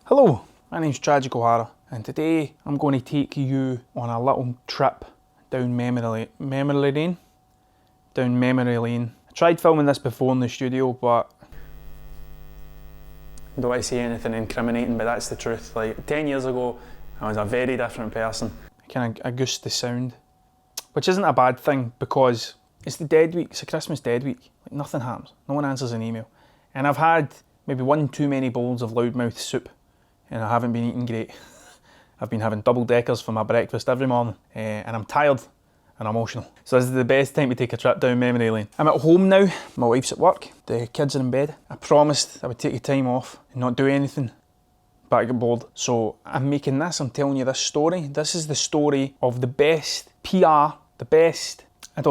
Hello, my name's Tragic O'Hara, and today I'm going to take you on a little trip down memory lane. I tried filming this before in the studio, but I don't want to say anything incriminating, but that's the truth. Like 10 years ago, I was a very different person. I kind of goosed the sound, which isn't a bad thing because it's the dead week, it's a Christmas dead week. Like nothing happens, no one answers an email. And I've had maybe one too many bowls of loudmouth soup, and I haven't been eating great. I've been having double deckers for my breakfast every morning, and I'm tired and emotional. So this is the best time to take a trip down memory lane. I'm at home now, my wife's at work, the kids are in bed. I promised I would take the time off and not do anything, but I get bored. So I'm making this, I'm telling you this story. This is the story of the best PR, the best bit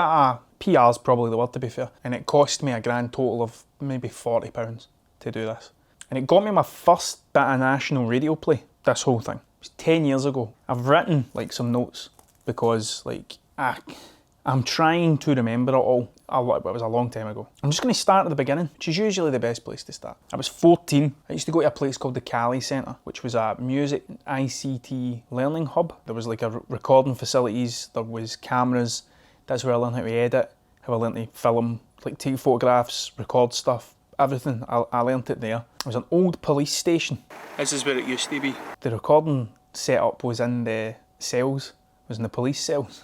of PR's probably the word, to be fair. And it cost me a grand total of maybe £40 to do this. And it got me my first bit of national radio play, this whole thing. It was 10 years ago. I've written like some notes because like I'm trying to remember it all. It was a long time ago. I'm just going to start at the beginning, which is usually the best place to start. I was 14. I used to go to a place called the Cali Centre, which was a music ICT learning hub. There was like a recording facilities, there was cameras. That's where I learned how to edit, how I learned to film, like take photographs, record stuff, everything. I learned it there. It was an old police station. This is where it used to be. The recording setup was in the cells, was in the police cells.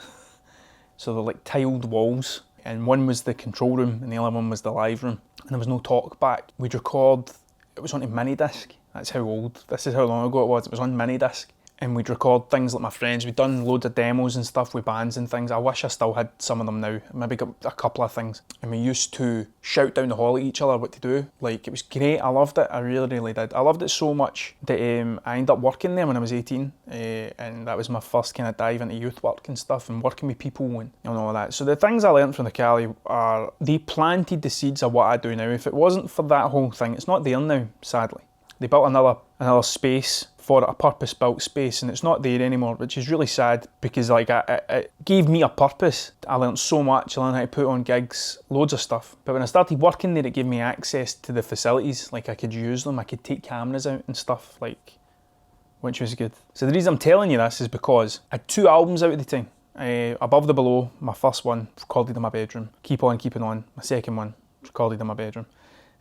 So they're like tiled walls, and one was the control room and the other one was the live room. And there was no talk back. We'd record, it was on a mini disc. That's how old, this is how long ago it was. It was on mini disc. And we'd record things like my friends. We'd done loads of demos and stuff with bands and things. I wish I still had some of them now. Maybe got a couple of things. And we used to shout down the hall at each other what to do. Like, it was great. I loved it. I really, really did. I loved it so much that I ended up working there when I was 18. And that was my first kind of dive into youth work and stuff and working with people and all that. So the things I learned from the Cali are, they planted the seeds of what I do now. If it wasn't for that whole thing, it's not there now, sadly. They built another space for it, a purpose-built space, and it's not there anymore, which is really sad because like it gave me a purpose. I learned so much. I learned how to put on gigs, loads of stuff. But when I started working there, it gave me access to the facilities. Like I could use them, I could take cameras out and stuff, like, which was good. So the reason I'm telling you this is because I had 2 albums out at the time. Above the Below, my first one, recorded in my bedroom. Keep On Keeping On, my second one, recorded in my bedroom.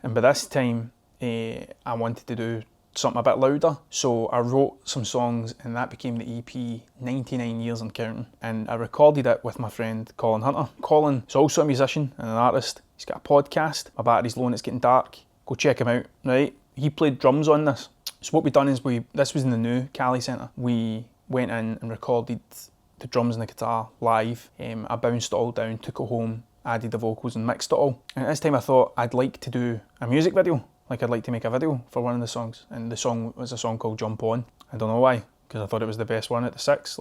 And by this time, I wanted to do something a bit louder, so I wrote some songs and that became the EP 99 Years and Counting, and I recorded it with my friend Colin Hunter. Colin is also a musician and an artist. He's got a podcast, My Battery's Low and It's Getting Dark. Go check him out, right? He played drums on this. So what we've done is this was in the new Cali Centre. We went in and recorded the drums and the guitar live. I bounced it all down, took it home, added the vocals and mixed it all. And at this time I thought I'd like to do a music video. Like I'd like to make a video for one of the songs, and the song was a song called Jump On. I don't know why, because I thought it was the best one at the 6.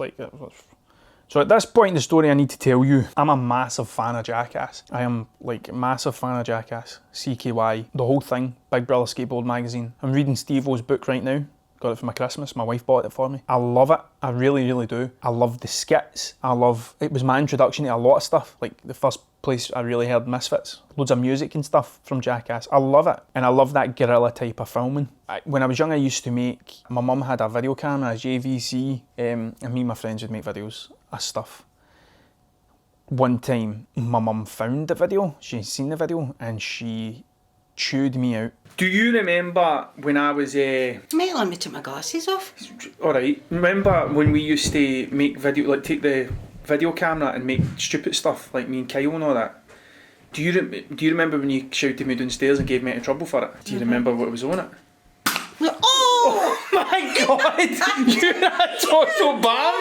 So at this point in the story I need to tell you, I'm a massive fan of Jackass. I am like massive fan of Jackass, CKY, the whole thing, Big Brother Skateboard magazine. I'm reading Steve-O's book right now. Got it for my Christmas, my wife bought it for me. I love it, I really, really do. I love the skits, it was my introduction to a lot of stuff, like the first place I really heard Misfits, loads of music and stuff from Jackass. I love it, and I love that guerrilla type of filming. When I was young I used to my mum had a video camera, a JVC, and me and my friends would make videos of stuff. One time my mum found the video, she'd seen the video, and she chewed me out. Do you remember when I was Mate, let me take my glasses off. Alright, remember when we used to make video, like take the video camera and make stupid stuff, like me and Kyle and all that? Do you remember when you shouted me downstairs and gave me into trouble for it? Do you remember what was on it? Oh! Oh my god! You're a total bum!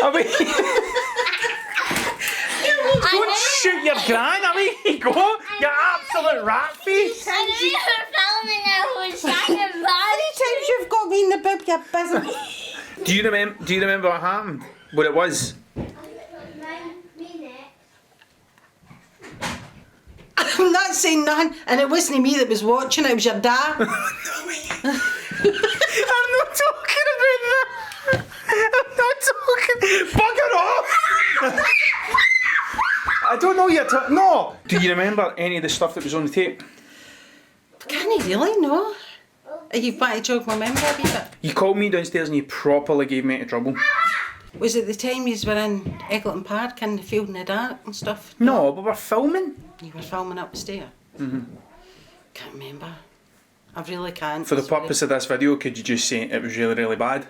I mean, don't shoot your gran, I mean, go, you absolute rat face! I knew you were filming it, was talking about it. Times you've got me in the bib, you're busy. Do you remember what happened? What it was? I'm not saying nothing, and it wasn't me that was watching, it was your dad. I'm not talking about that! I'm not talking... Bugger off! I don't know yet. No! Do you remember any of the stuff that was on the tape? I can't didn't really, no. You want to jog my memory a wee bit? You called me downstairs and you properly gave me into trouble. Was it the time you were in Eggleton Park in the field in the dark and stuff? No, but we're filming. You were filming up the stair? Mm-hmm. Can't remember. I really can't. For the purpose of this video, could you just say it was really, really bad?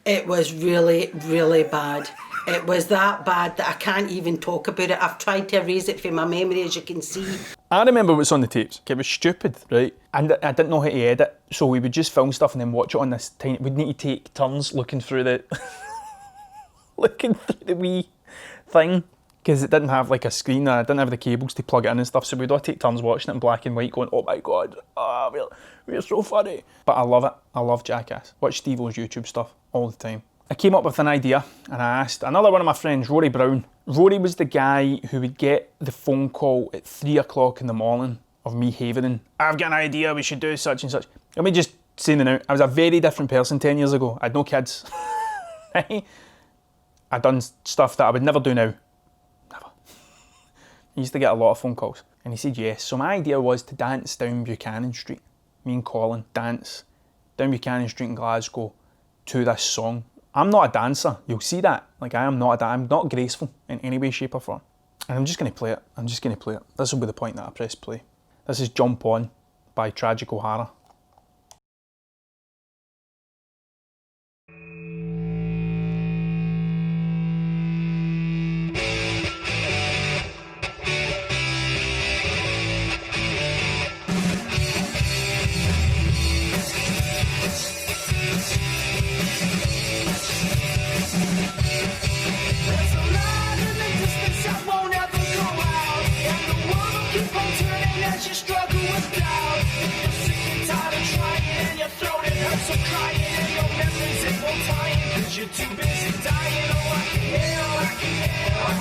It was really, really bad. It was that bad that I can't even talk about it. I've tried to erase it from my memory, as you can see. I remember what's on the tapes. It was stupid, right? And I didn't know how to edit, so we would just film stuff and then watch it on this tiny... We'd need to take turns looking through the... looking through the wee thing. Because it didn't have like a screen, I didn't have the cables to plug it in and stuff, so we'd all take turns watching it in black and white going, oh my god, we're so funny. But I love it, I love Jackass. Watch Steve-O's YouTube stuff all the time. I came up with an idea and I asked another one of my friends, Rory Brown. Rory was the guy who would get the phone call at 3 o'clock in the morning of me havering, I've got an idea, we should do such and such. Let me just say it now, I was a very different person 10 years ago. I had no kids. I'd done stuff that I would never do now. He used to get a lot of phone calls. And he said yes. So my idea was to dance down Buchanan Street. Me and Colin dance down Buchanan Street in Glasgow to this song. I'm not a dancer. You'll see that. Like I'm not graceful in any way, shape or form. And I'm just going to play it. I'm just going to play it. This will be the point that I press play. This is Jump On by Tragic O'Hara. You're too busy dying, oh I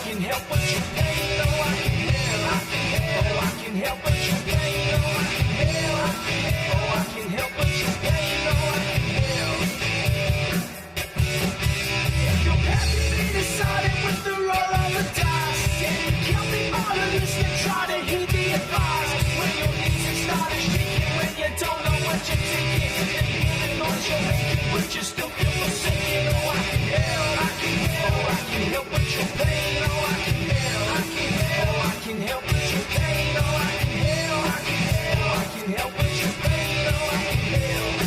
can help but your pain, oh I can help but your pain, oh I can help but your pain, oh I can help. Your path is being decided with the roll of the dice, and you can't be modernist and try to heed the advice. When your knees are started shaking, when you don't know what you're thinking, and you hear the noise you're making, but you still feel forsaken, oh I can help but your pain, oh I can help but your pain, oh I can help but your pain, oh I can help.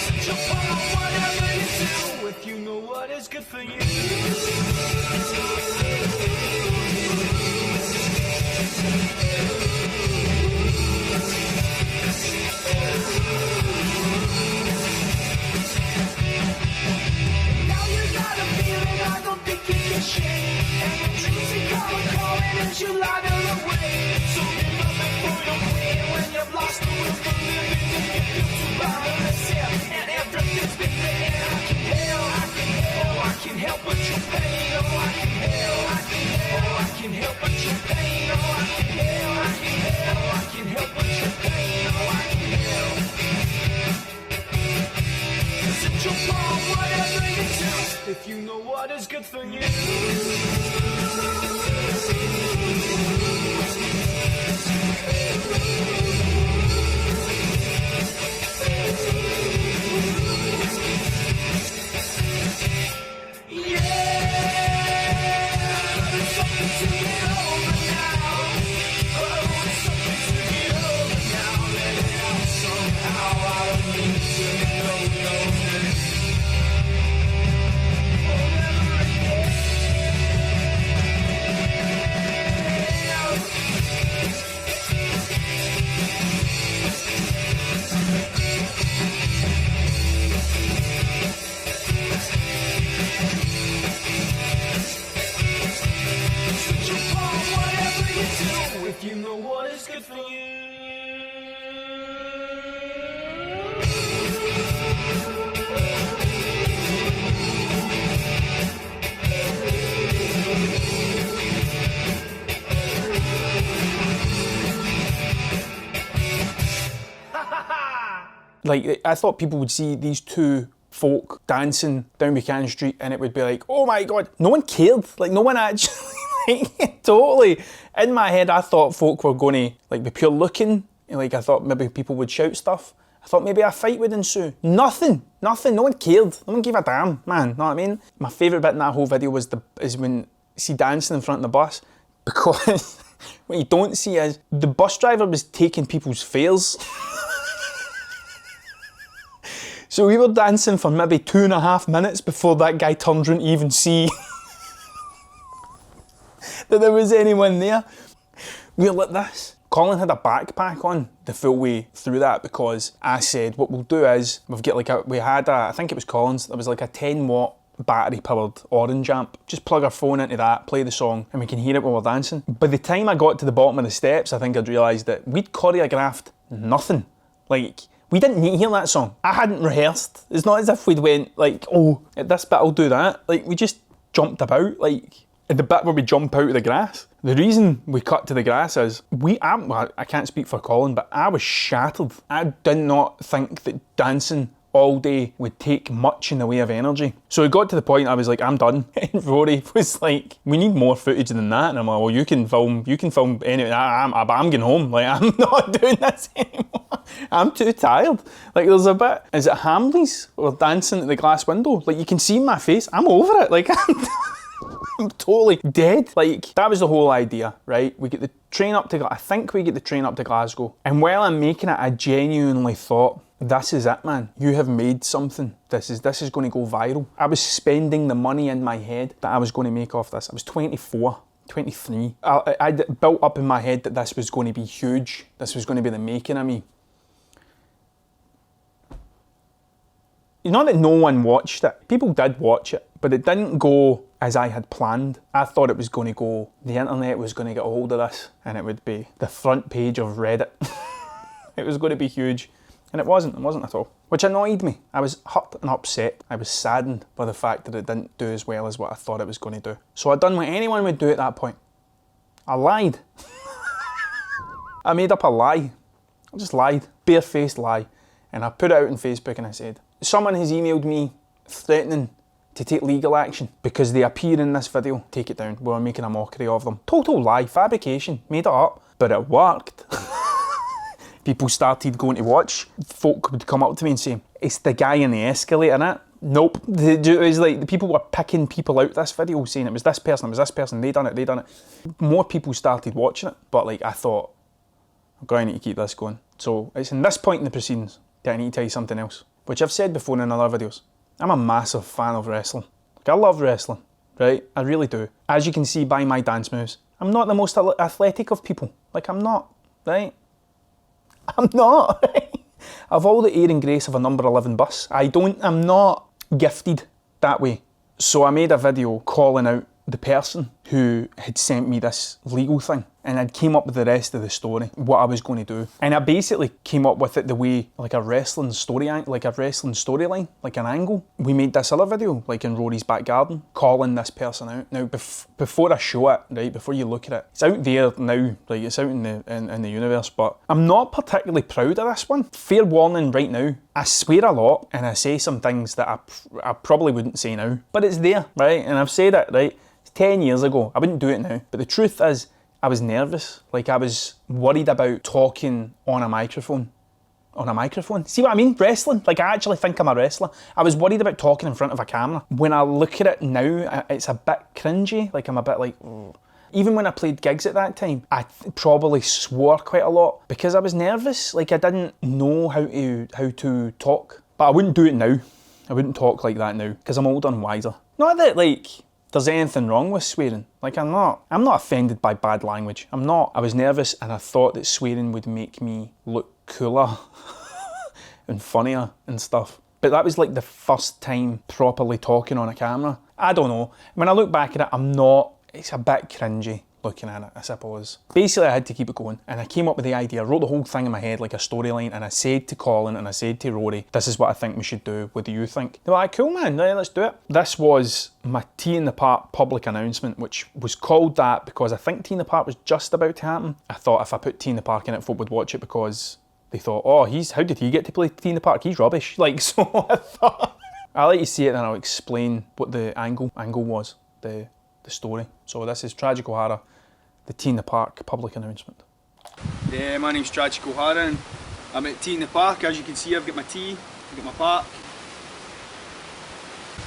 So jump on whatever you do, if you know what is good for you. And the dreams you call and calling as you lie away. So give up and put away when you've lost the will for living. You feel too powerless here, and everything's been there. I can help but your pain. Oh, I can help but your pain. Oh, I can help but your pain. Oh, I can help. Set your palm, whatever you do, if you know what is good for you. If you know what is good for you. Like, I thought people would see these two folk dancing down Buchanan Street and it would be like, oh my god, no one cared. Like, no one actually Like, totally. In my head, I thought folk were going to like be pure looking. Like, I thought maybe people would shout stuff. I thought maybe a fight would ensue. Nothing. No one cared. No one gave a damn, man. Know what I mean? My favourite bit in that whole video is when see dancing in front of the bus, because what you don't see is the bus driver was taking people's fares. So we were dancing for maybe 2.5 minutes before that guy turned around to even see that there was anyone there. We were like this. Colin had a backpack on the full way through that, because I said what we'll do is we had I think it was Colin's, there was like a 10 watt battery powered orange amp. Just plug our phone into that, play the song, and we can hear it while we're dancing. By the time I got to the bottom of the steps, I think I'd realised that we'd choreographed nothing. Like, we didn't need to hear that song. I hadn't rehearsed. It's not as if we'd went like, oh, at this bit I'll do that. Like, we just jumped about, like, at the bit where we jump out of the grass. The reason we cut to the grass is, I can't speak for Colin, but I was shattered. I did not think that dancing all day would take much in the way of energy. So it got to the point I was like, I'm done. And Rory was like, we need more footage than that. And I'm like, well, you can film anyway. I'm getting home. Like, I'm not doing this anymore. I'm too tired. Like, there's a bit, is it Hamleys? Or dancing at the glass window? Like, you can see my face. I'm over it. Like, I'm totally dead. Like, that was the whole idea, right? We get the train up to, I think we get the train up to Glasgow. And while I'm making it, I genuinely thought, this is it, man. You have made something. This is going to go viral. I was spending the money in my head that I was going to make off this. I was 24, 23. I built up in my head that this was going to be huge. This was going to be the making of me. Not that no one watched it. People did watch it, but it didn't go as I had planned. I thought it was going to go, the internet was going to get a hold of this, and it would be the front page of Reddit. It was going to be huge. And it wasn't at all. Which annoyed me. I was hurt and upset. I was saddened by the fact that it didn't do as well as what I thought it was going to do. So I done what anyone would do at that point. I lied. I made up a lie. I just lied. Barefaced lie. And I put it out on Facebook and I said, someone has emailed me threatening to take legal action because they appear in this video. Take it down. We're making a mockery of them. Total lie. Fabrication. Made it up. But it worked. People started going to watch. Folk would come up to me and say, it's the guy in the escalator, innit? Nope. It was like, the people were picking people out this video, saying it was this person, they done it. More people started watching it, but like, I thought, I'm going to need to keep this going. So it's in this point in the proceedings that I need to tell you something else, which I've said before in other videos. I'm a massive fan of wrestling. Like, I love wrestling, right? I really do. As you can see by my dance moves, I'm not the most athletic of people. Like, I'm not, right? I'm not. I've all the air and grace of a number 11 bus. I'm not gifted that way. So I made a video calling out the person who had sent me this legal thing, and I'd came up with the rest of the story, what I was going to do. And I basically came up with it the way, like a wrestling storyline, like an angle. We made this other video, like in Rory's back garden, calling this person out. Now, before I show it, right, before you look at it, it's out there now, like it's out in the universe, but I'm not particularly proud of this one. Fair warning right now, I swear a lot, and I say some things that I probably wouldn't say now, but it's there, right? And I've said it, right? 10 years ago. I wouldn't do it now. But the truth is, I was nervous. Like, I was worried about talking on a microphone. See what I mean? Wrestling. Like, I actually think I'm a wrestler. I was worried about talking in front of a camera. When I look at it now, it's a bit cringy. Like, I'm a bit like, oh. Even when I played gigs at that time, I probably swore quite a lot because I was nervous. Like, I didn't know how to talk. But I wouldn't do it now. I wouldn't talk like that now because I'm older and wiser. Not that, like, there's anything wrong with swearing. Like, I'm not offended by bad language. I'm not. I was nervous and I thought that swearing would make me look cooler and funnier and stuff. But that was like the first time properly talking on a camera. I don't know. When I look back at it, it's a bit cringy looking at it, I suppose. Basically, I had to keep it going, and I came up with the idea. I wrote the whole thing in my head like a storyline, and I said to Colin and I said to Rory, this is what I think we should do. What do you think? They were like, cool, man, yeah, let's do it. This was my Tea in the Park public announcement, which was called that because I think Tea in the Park was just about to happen. I thought if I put Tea in the Park in it, folk would watch it because they thought, oh, how did he get to play Tea in the Park? He's rubbish. Like, so I thought, I'll let you see it and I'll explain what the angle was. the story. So this is Tragic O'Hara, the Tea in the Park public announcement. Yeah, my name's Tragic O'Hara and I'm at Tea in the Park. As you can see, I've got my tea, I've got my park.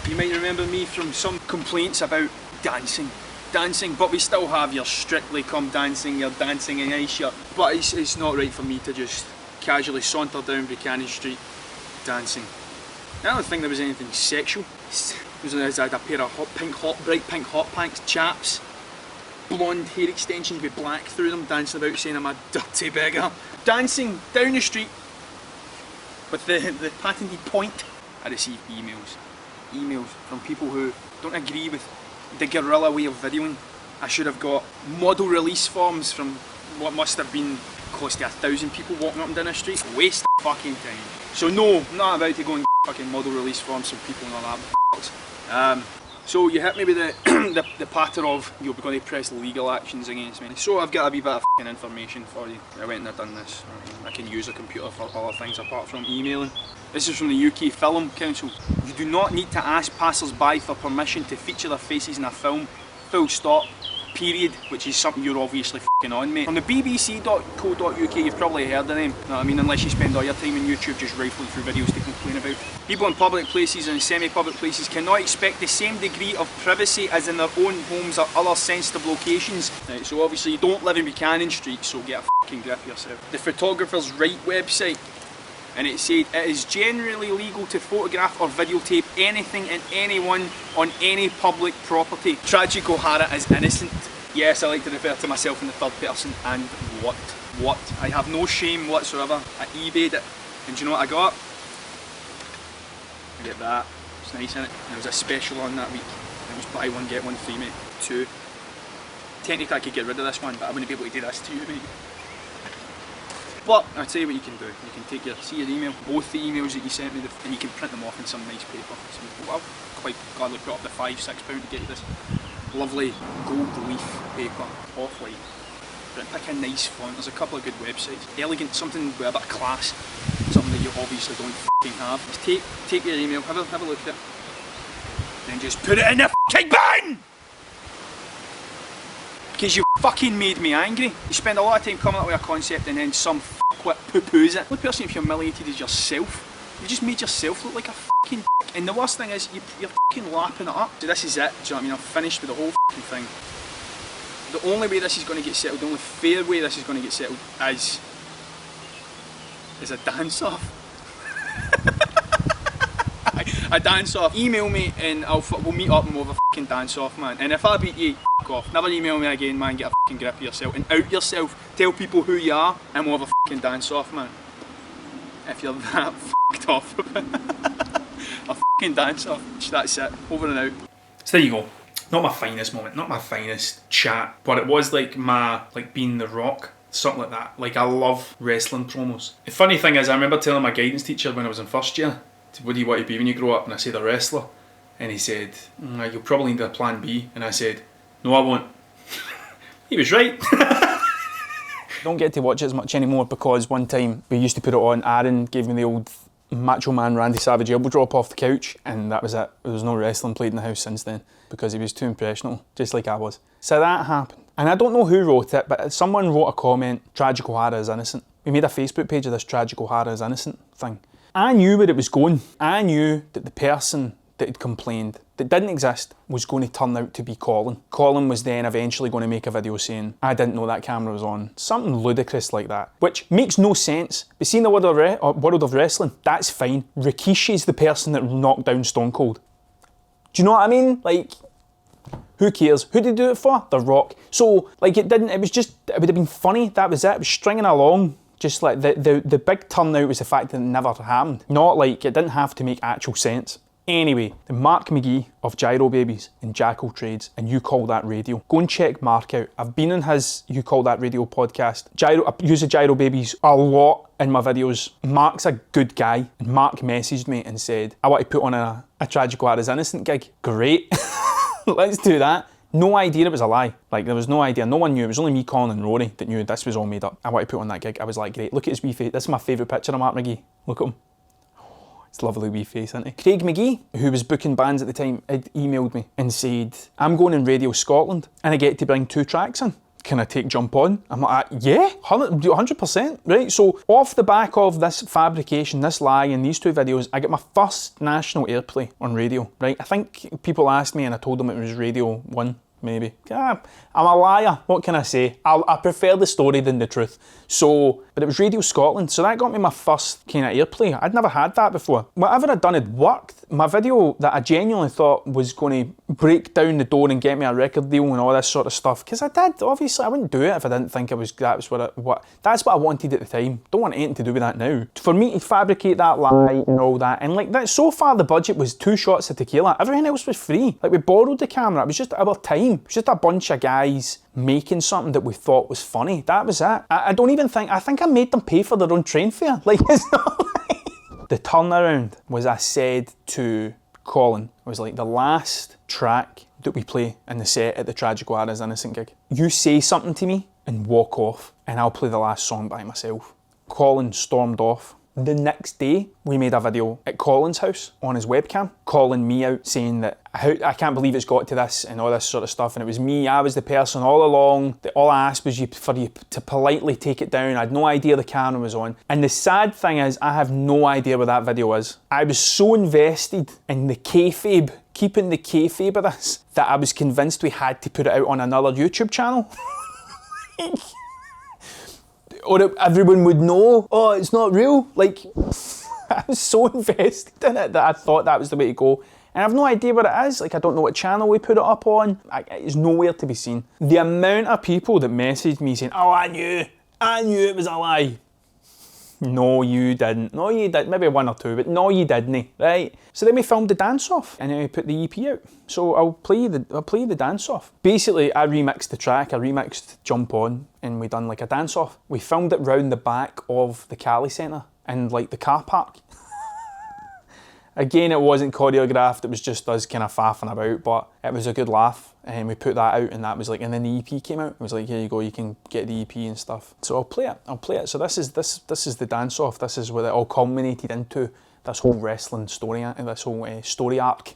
You might remember me from some complaints about dancing, but we still have your Strictly Come Dancing, your Dancing in Ice shirt. But it's not right for me to just casually saunter down Buchanan Street dancing. I don't think there was anything sexual. I had a pair of bright pink hot pants, chaps, blonde hair extensions with black through them, dancing about saying I'm a dirty beggar. Dancing down the street with the patented point. I received emails from people who don't agree with the guerrilla way of videoing. I should have got model release forms from what must have been close to 1,000 people walking up and down the street. Waste of fucking time. So no, I'm not about to go and get fucking model release forms from people and all that. So you hit me with the patter of you're going to press legal actions against me. So I've got a wee bit of fucking information for you. I went and I've done this. I can use a computer for other things apart from emailing. This is from the UK Film Council. You do not need to ask passers-by for permission to feature their faces in a film. Full stop. Period. Which is something you're obviously fucking on, mate. From the bbc.co.uk, you've probably heard of them. You know what I mean? Unless you spend all your time on YouTube just rifling through videos to complain about. People in public places and semi-public places cannot expect the same degree of privacy as in their own homes or other sensitive locations. Right, so obviously you don't live in Buchanan Street, so get a fucking grip of yourself. The Photographer's Right website. And it said, it is generally legal to photograph or videotape anything and anyone on any public property. Tragic O'Hara is innocent. Yes, I like to refer to myself in the third person. And what? I have no shame whatsoever. I eBayed it. And do you know what I got? I get that. It's nice, isn't it? There was a special on that week. It was buy one, get one free, mate. 2. Technically I could get rid of this one, but I wouldn't be able to do this to you, mate. But I'll tell you what you can do. You can take see your email, both the emails that you sent me, and you can print them off in some nice paper. So I'll quite gladly put up the £5-6 to get you this lovely gold leaf paper, off-white. But pick a nice font. There's a couple of good websites. Elegant, something with a bit of class, something that you obviously don't fucking have. Just take your email, have a look at it, then just put it in the fucking bin! Because you fucking made me angry. You spend a lot of time coming up with a concept and then some fuckwit poo-poos it. The only person you've humiliated is yourself. You just made yourself look like a fucking dick. And the worst thing is, you're fucking lapping it up. So this is it, do you know what I mean? I'm finished with the whole fucking thing. The only way this is going to get settled, the only fair way this is going to get settled is a dance-off. A dance-off. Email me and we'll meet up and we'll have a fucking dance-off, man. And if I beat you, f**k off. Never email me again, man. Get a fucking grip of yourself and out yourself. Tell people who you are and we'll have a fucking dance-off, man. If you're that f**ked off. A fucking dance-off. That's it. Over and out. So there you go. Not my finest moment, not my finest chat, but it was like being The Rock. Something like that. Like, I love wrestling promos. The funny thing is, I remember telling my guidance teacher when I was in first year, what do you want to be when you grow up? And I said, a wrestler. And he said, you'll probably need a plan B. And I said, no, I won't. He was right. Don't get to watch it as much anymore because one time we used to put it on, Aaron gave me the old Macho Man Randy Savage elbow drop off the couch, and that was it. There was no wrestling played in the house since then because he was too impressionable, just like I was. So that happened. And I don't know who wrote it, but someone wrote a comment, Tragic O'Hara is innocent. We made a Facebook page of this Tragic O'Hara is innocent thing. I knew where it was going. I knew that the person that had complained, that didn't exist, was going to turn out to be Colin. Colin was then eventually going to make a video saying, I didn't know that camera was on. Something ludicrous like that, which makes no sense. But seeing the world of wrestling, that's fine. Rikishi's the person that knocked down Stone Cold. Do you know what I mean? Like, who cares? Who did he do it for? The Rock. So, like, it would have been funny, that was it. It was stringing along. Just like the big turnout was the fact that it never happened. Not like it didn't have to make actual sense. Anyway, the Mark McGee of Gyro Babies and Jackal Trades and You Call That Radio. Go and check Mark out. I've been in his You Call That Radio podcast. I use the Gyro Babies a lot in my videos. Mark's a good guy. And Mark messaged me and said, I want to put on a Tragic O'Hara's Innocent gig. Great. Let's do that. No idea it was a lie. Like, there was no idea. No one knew. It was only me, Colin and Rory that knew this was all made up. I want to put on that gig. I was like, great. Look at his wee face. This is my favourite picture of Mark McGee. Look at him. It's a lovely wee face, isn't it? Craig McGee, who was booking bands at the time, had emailed me and said, I'm going in Radio Scotland and I get to bring 2 tracks in. Can I take Jump On? I'm like, yeah, 100%, right? So off the back of this fabrication, this lie, and these 2 videos, I get my first national airplay on radio, right? I think people asked me and I told them it was Radio 1, maybe. I'm a liar, what can I say? I prefer the story than the truth. So, but it was Radio Scotland, so that got me my first kind of airplay. I'd never had that before. Whatever I'd done had worked. My video that I genuinely thought was going to break down the door and get me a record deal and all this sort of stuff, because I did, obviously. I wouldn't do it if I didn't think that's what I wanted at the time. Don't want anything to do with that now. For me to fabricate that lie and all that, and like that, so far the budget was 2 shots of tequila. Everything else was free. Like, we borrowed the camera, it was just our time. It was just a bunch of guys making something that we thought was funny. That was it. I don't even think, I think I made them pay for their own train fare. Like, it's not like... The turnaround was, I said to Colin, it was like the last track that we play in the set at the Tragic Wara's Innocent gig. You say something to me and walk off and I'll play the last song by myself. Colin stormed off. The next day, we made a video at Colin's house on his webcam, calling me out, saying that I can't believe it's got to this and all this sort of stuff. And it was me, I was the person all along. That all I asked was for you to politely take it down. I had no idea the camera was on. And the sad thing is, I have no idea where that video is. I was so invested in the kayfabe, keeping the kayfabe of this, that I was convinced we had to put it out on another YouTube channel. Or everyone would know, oh, it's not real. Like, I was so invested in it that I thought that was the way to go. And I have no idea what it is. Like, I don't know what channel we put it up on. It's nowhere to be seen. The amount of people that messaged me saying, oh, I knew it was a lie. No, you didn't. No, you didn't. Maybe 1 or 2, but no, you didn't, right? So then we filmed the dance-off, and then we put the EP out. So I'll play the dance-off. Basically, I remixed the track, I remixed Jump On, and we done like a dance-off. We filmed it round the back of the Cali Centre, in like the car park. Again, it wasn't choreographed, it was just us kind of faffing about, but it was a good laugh. And we put that out, and that was like, and then the EP came out. It was like, here you go, you can get the EP and stuff. So I'll play it. So this is the dance-off. This is what it all culminated into, this whole wrestling story, this whole story arc.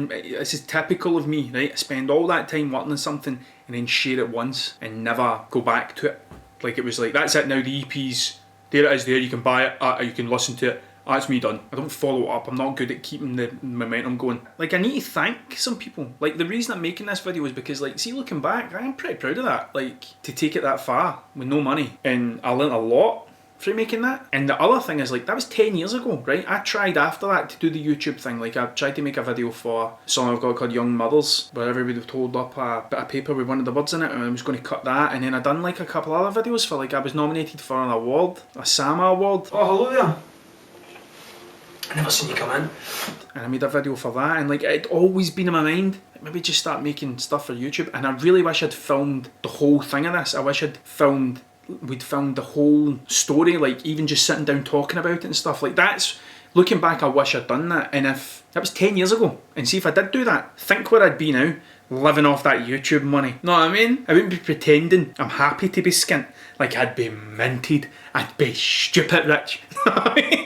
this is typical of me, right? I spend all that time working on something and then share it once and never go back to it. Like it was like, that's it now, the EP's, there it is there, you can buy it, you can listen to it. That's me done. I don't follow it up. I'm not good at keeping the momentum going. Like, I need to thank some people. Like, the reason I'm making this video is because, like, see, looking back, I'm pretty proud of that. Like, to take it that far with no money. And I learnt a lot from making that. And the other thing is, like, that was 10 years ago, right? I tried after that to do the YouTube thing. Like, I tried to make a video for a song I've got called Young Mothers, where everybody told up a bit of paper with one of the words in it, and I was going to cut that. And then I done, like, a couple other videos for, like, I was nominated for an award, a SAMA award. Oh, hello there. I never seen you come in. And I made a video for that, and like it'd always been in my mind, like, maybe just start making stuff for YouTube. And I really wish I'd filmed the whole thing of this. I wish we'd filmed the whole story, like even just sitting down talking about it and stuff. Like that's, looking back, I wish I'd done that. And if that was 10 years ago, and see if I did do that, think where I'd be now, living off that YouTube money. Know what I mean? I wouldn't be pretending I'm happy to be skint. Like I'd be minted, I'd be stupid rich. Know what I mean?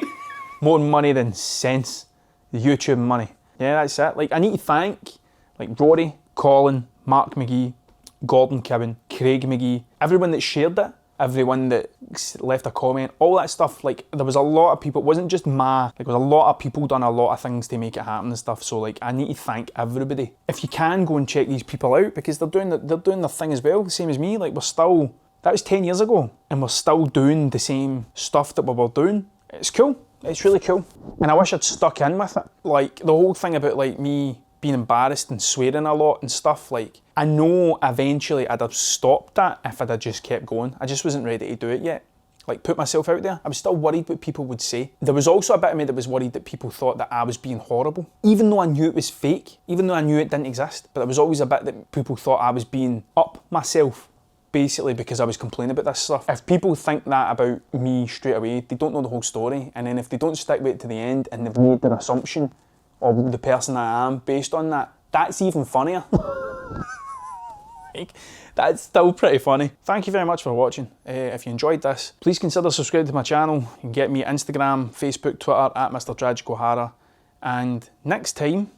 More money than sense, the YouTube money. Yeah, that's it. Like, I need to thank, like, Rory, Colin, Mark McGee, Gordon Kibben, Craig McGee, everyone that shared it, everyone that left a comment, all that stuff. Like, there was a lot of people, it wasn't just like, there was a lot of people done a lot of things to make it happen and stuff. So, like, I need to thank everybody. If you can, go and check these people out, because they're doing their thing as well, the same as me. Like, that was 10 years ago, and we're still doing the same stuff that we were doing. It's cool. It's really cool. And I wish I'd stuck in with it. Like, the whole thing about, like, me being embarrassed and swearing a lot and stuff, like, I know eventually I'd have stopped that if I'd have just kept going. I just wasn't ready to do it yet. Like, put myself out there. I was still worried what people would say. There was also a bit of me that was worried that people thought that I was being horrible. Even though I knew it was fake, even though I knew it didn't exist, but there was always a bit that people thought I was being up myself, basically because I was complaining about this stuff. If people think that about me straight away, they don't know the whole story, and then if they don't stick with it to the end and they've made their assumption of the person I am based on that, that's even funnier. Like, that's still pretty funny. Thank you very much for watching. If you enjoyed this, please consider subscribing to my channel. You can get me Instagram, Facebook, Twitter at Mr. Tragic O'Hara. And next time,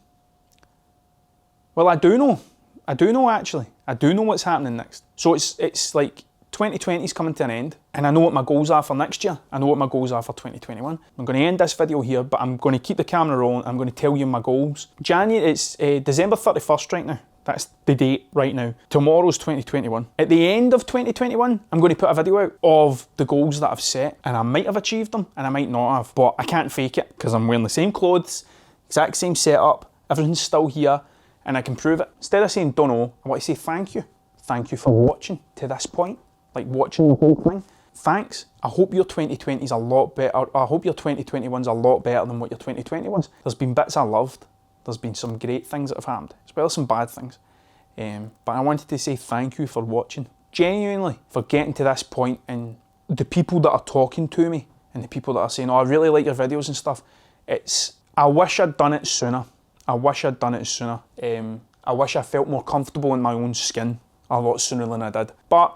well, I do know actually. I do know what's happening next. So it's like 2020 is coming to an end, and I know what my goals are for next year. I know what my goals are for 2021. I'm going to end this video here, but I'm going to keep the camera rolling. I'm going to tell you my goals. It's December 31st right now. That's the date right now. Tomorrow's 2021. At the end of 2021, I'm going to put a video out of the goals that I've set, and I might have achieved them and I might not have, but I can't fake it because I'm wearing the same clothes, exact same setup, everything's still here, and I can prove it. Instead of saying don't know, I want to say thank you. Thank you for watching to this point, like watching the whole thing. Thanks. I hope your 2020 is a lot better. I hope your 2021's a lot better than what your 2020 was. There's been bits I loved. There's been some great things that have happened, as well as some bad things. But I wanted to say thank you for watching. Genuinely, for getting to this point, and the people that are talking to me, and the people that are saying, oh, I really like your videos and stuff. I wish I'd done it sooner. I wish I felt more comfortable in my own skin a lot sooner than I did. But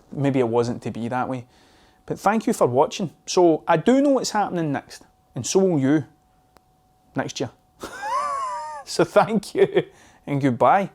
maybe it wasn't to be that way. But thank you for watching. So I do know what's happening next, and so will you next year. So thank you and goodbye.